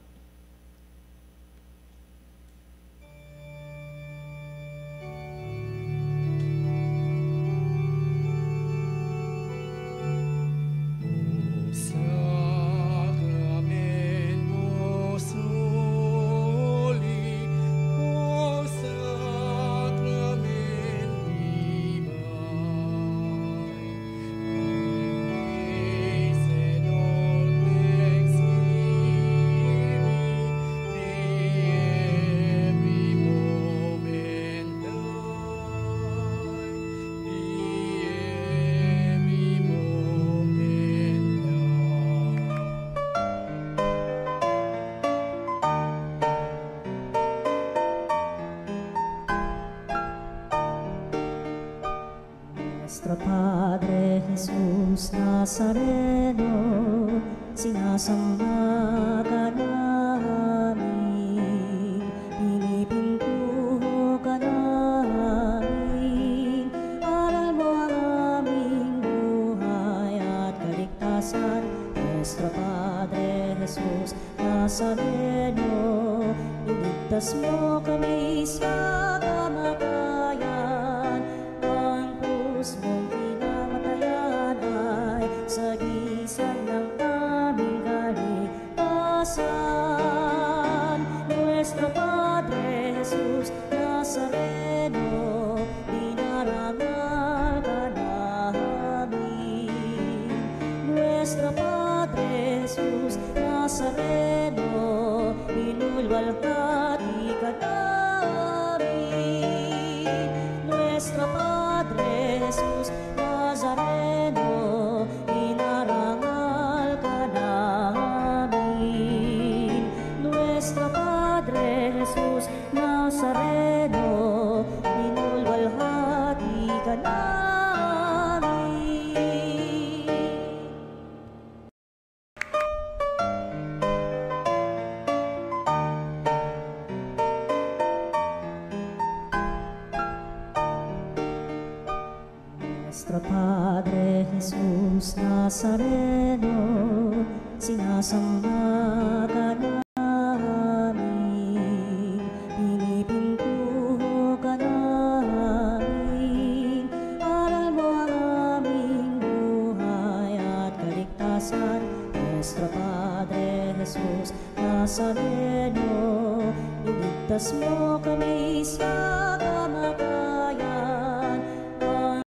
S1: Nuestro Padre Jesus Nazareno, sinasamba ka namin, pinipintuho ka namin, aral mo ang aming buhay at kaligtasan. Nuestro Padre Jesus Nazareno, iligtas mo kami Pinulwalhati ka namin, Nuestro Padre Jesus Nazareno, inarangal ka namin. Nuestro Padre Jesus Nazareno, pinulwalhati ka namin. Nuestro Padre Jesus Nazareno, sinasamba ka namin, pinipintuho ka namin, aral mo ang aming buhay at kaligtasan. Nuestro Padre Jesus Nazareno, iligtas mo kami sa